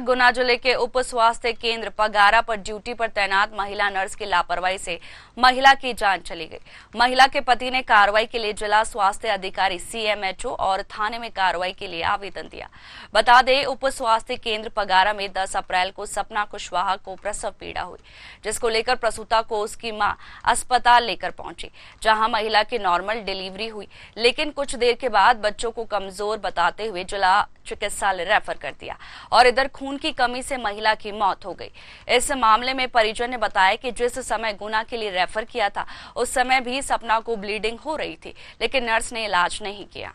गुना जिले के उप स्वास्थ्य केंद्र पगारा पर ड्यूटी पर तैनात महिला नर्स की लापरवाही से महिला की जान चली गई। महिला के पति ने कार्रवाई के लिए जिला स्वास्थ्य अधिकारी सीएमएचओ और थाने में कार्रवाई के लिए आवेदन दिया। बता दें, उप स्वास्थ्य केंद्र पगारा में 10 अप्रैल को सपना कुशवाहा को प्रसव पीड़ा हुई, जिसको लेकर प्रसूता को उसकी मां अस्पताल लेकर पहुंची, जहां महिला की नॉर्मल डिलीवरी हुई, लेकिन कुछ देर के बाद बच्चों को कमजोर बताते हुए जिला चिकित्सालय रेफर कर दिया और इधर खून की कमी से महिला की मौत हो गई। इस मामले में परिजन ने बताया कि जिस समय गुना के लिए रेफर किया था उस समय भी सपना को ब्लीडिंग हो रही थी, लेकिन नर्स ने इलाज नहीं किया।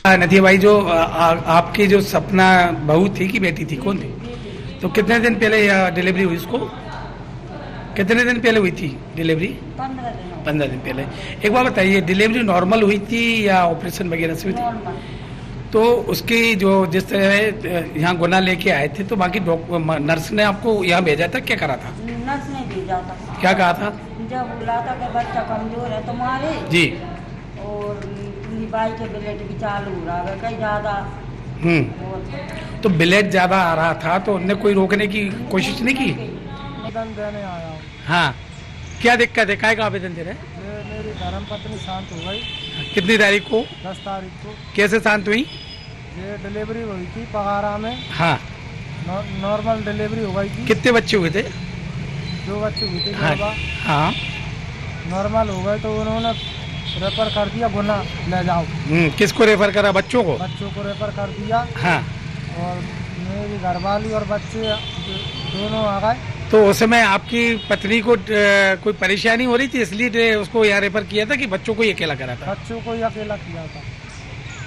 नथिया भाई, जो आपकी जो सपना बहू थी कि बेटी थी, कौन थी? तो कितने दिन पहले डिलीवरी हुई उसको? कितने दिन पहले हुई थी डिलीवरी? 15 दिन पहले। एक बार बताइए, डिलीवरी नॉर्मल हुई थी या ऑपरेशन वगैरह से हुई थी? तो उसकी जो जिस तरह यहाँ गुना लेके आए थे तो बाकी नर्स ने आपको यहाँ भेजा था, क्या करा था? नर्स ने भेजा था। क्या कहा था? जब बोला था कि बच्चा कमजोर है तुम्हारे जी, और बाई के ब्लड भी चालू हो रहा है कहीं ज्यादा। तो ब्लड ज्यादा आ रहा था तो उनने कोई रोकने की कोशिश नहीं की? आवेदन देने आया हूँ। हाँ, क्या दिक्कत है? काय का आवेदन दे रहे हैं? मेरी धर्म पत्नी शांत हो गई। कितनी तारीख को? 10 तारीख को। कैसे शांत हुई? ये डिलीवरी हुई थी पगारा में। हाँ, नॉर्मल डिलीवरी हो गई थी। कितने बच्चे हुए थे? 2 बच्चे हुए थे। हाँ, नॉर्मल हो गए तो उन्होंने रेफर कर दिया गुना ले जाओ। किसको रेफर करा? बच्चों को? बच्चों को रेफर कर दिया। हाँ, और मेरी घरवाली और बच्चे दोनों आ गए। तो उस समय आपकी पत्नी को कोई परेशानी हो रही थी इसलिए उसको यहाँ रेफर किया था कि बच्चों को ही अकेला करा था? बच्चों को ही अकेला किया था।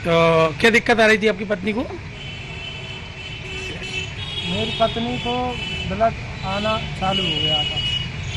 तो क्या दिक्कत आ रही थी आपकी पत्नी को? मेरी पत्नी को ब्लड आना चालू हो गया था।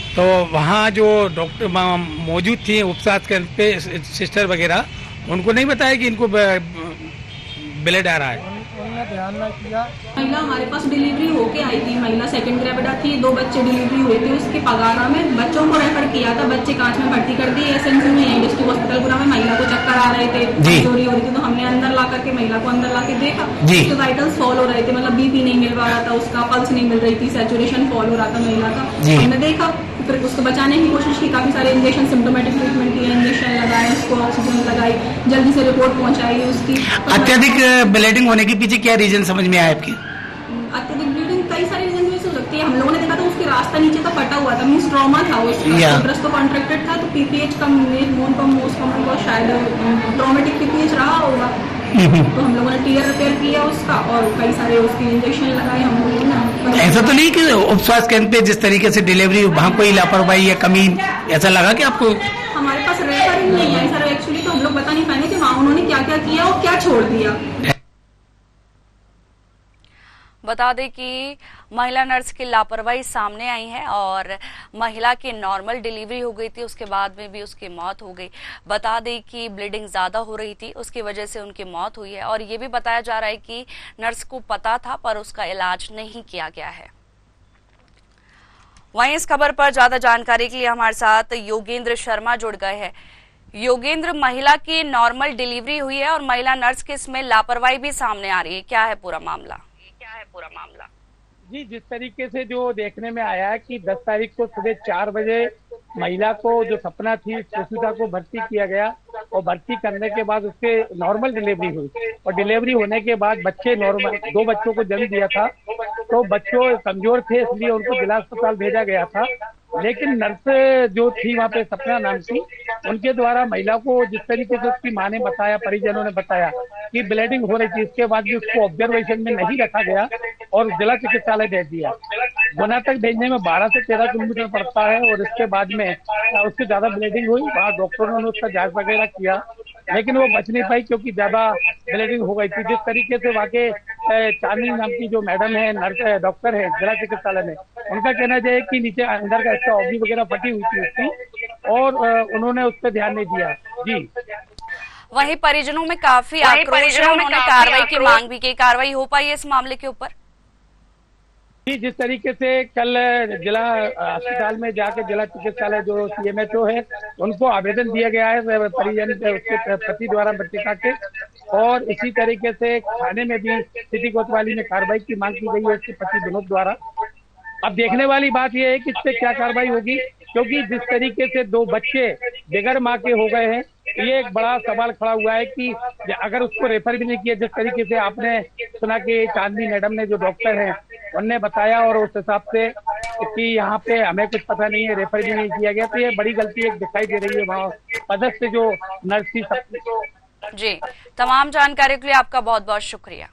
तो वहाँ जो डॉक्टर मौजूद थी उपचार केंद्र पे, सिस्टर वगैरह, उनको नहीं बताया कि इनको ब्लड आ रहा है? उन्होंने ध्यान न किया। महिला हमारे पास डिलीवरी होके आई थी। महिला सेकंड ग्रेविडा थी। 2 बच्चे डिलीवरी हुए थे उसके पगारा में। बच्चों को रेफर किया था, बच्चे कांच में भर्ती कर दिए एसएमसी में, डिस्ट्रिक्ट हॉस्पिटल गुना में। महिला को चक्कर आ रहे थे, चोरी हो रही थी, तो हमने अंदर ला करके महिला को अंदर ला के देखा। उसके वाइटल्स फॉल हो रहे थे, मतलब बीपी नहीं मिल रहा था उसका, पल्स नहीं मिल रही थी, सैचुरेशन फॉल हो रहा था महिला का। हमने देखा, फिर उसको बचाने की कोशिश की, काफी सारे इंजेक्शन, सिम्टोमेटिक ट्रीटमेंट किया, इंजेक्शन लगाए, उसको ऑक्सीजन लगाई, जल्दी से रिपोर्ट पहुंचाई उसकी। अत्यधिक ब्लीडिंग होने के पीछे क्या रीजन समझ में आया आपकी? अत्यधिक ब्लीडिंग कई सारे रीजन से हो सकती है। हम लोगों ने देखा था उसके रास्ता नीचे का फटा हुआ था, मीन्स ट्रॉमा था उसका, ब्रेस्ट तो कॉन्ट्रैक्टेड था, तो पीपीएच का मोन का मोस्ट कॉमन को शायद ट्रॉमेटिक पीपीएच रहा होगा। तो हम लोगों ने टीयर रिपेयर किया उसका और कई सारे उसके इंजेक्शन लगाए हम लोगों ने। ऐसा तो नहीं कि उपस्वास्थ्य केंद्र पे जिस तरीके से डिलीवरी वहाँ कोई लापरवाही या कमी ऐसा लगा कि आपको? हमारे पास रेफर ही नहीं है सर, एक्चुअली तो हम लोग बता नहीं पाएंगे कि वहाँ उन्होंने क्या क्या किया और क्या छोड़ दिया। बता दें कि महिला नर्स की लापरवाही सामने आई है और महिला की नॉर्मल डिलीवरी हो गई थी, उसके बाद में भी उसकी मौत हो गई। बता दें कि ब्लीडिंग ज्यादा हो रही थी, उसकी वजह से उनकी मौत हुई है और ये भी बताया जा रहा है कि नर्स को पता था पर उसका इलाज नहीं किया गया है। वहीं इस खबर पर ज्यादा जानकारी के लिए हमारे साथ योगेंद्र शर्मा जुड़ गए हैं। योगेंद्र, महिला की नॉर्मल डिलीवरी हुई है और महिला नर्स की इसमें लापरवाही भी सामने आ रही है, क्या है पूरा मामला? जी, जिस तरीके से जो देखने में आया है कि 10 तारीख को सुबह 4 बजे महिला को जो सपना थी प्रसूता को भर्ती किया गया और भर्ती करने के बाद उसके नॉर्मल डिलीवरी हुई और डिलीवरी होने के बाद बच्चे नॉर्मल 2 बच्चों को जन्म दिया था। तो बच्चों कमजोर थे इसलिए उनको जिला अस्पताल भेजा गया था, लेकिन नर्स जो थी वहाँ पे सपना नाम की, उनके द्वारा महिला को जिस तरीके से उसकी माँ ने बताया, परिजनों ने बताया कि ब्लीडिंग हो रही थी, इसके बाद भी उसको ऑब्जर्वेशन में नहीं रखा गया और जिला चिकित्सालय भेज दिया। गुना तक भेजने में 12 से 13 किलोमीटर पड़ता है और इसके बाद में उससे ज्यादा ब्लीडिंग हुई। वहाँ डॉक्टरों ने उसका जांच वगैरह किया, लेकिन वो बच नहीं पाई क्योंकि ज्यादा ब्लीडिंग हो गई थी। जिस तरीके से वाकई चांदनी नाम की जो मैडम है, नर्स डॉक्टर है जिला चिकित्सालय में, उनका कहना है कि नीचे अंदर का इसका ऑब्जी वगैरह फटी हुई थी उसकी और उन्होंने उस पर ध्यान नहीं दिया। जी, वहीं परिजनों में काफी आक्रोश है, उन्होंने कार्रवाई की मांग भी की। कार्रवाई हो पाई है इस मामले के ऊपर? जी, जिस तरीके से कल जिला अस्पताल में जाकर जिला चिकित्सालय जो सीएमएचओ है उनको आवेदन दिया गया है परिजन उसके पति द्वारा मृतका के, और इसी तरीके से थाने में भी सिटी कोतवाली में कार्रवाई की मांग की गई है इसके पति विनोद द्वारा। अब देखने वाली बात यह है कि इस पे क्या कार्रवाई होगी, क्योंकि जिस तरीके से 2 बच्चे बगैर माँ के हो गए हैं, ये एक बड़ा सवाल खड़ा हुआ है कि अगर उसको रेफर भी नहीं किया, जिस तरीके से आपने सुना कि चांदनी मैडम ने जो डॉक्टर हैं उनने बताया और उस हिसाब से कि यहाँ पे हमें कुछ पता नहीं है, रेफर भी नहीं किया गया, तो ये बड़ी गलती एक दिखाई दे रही है वहाँ पदस्थ जो नर्स थी। जी, तमाम जानकारी के लिए आपका बहुत बहुत शुक्रिया।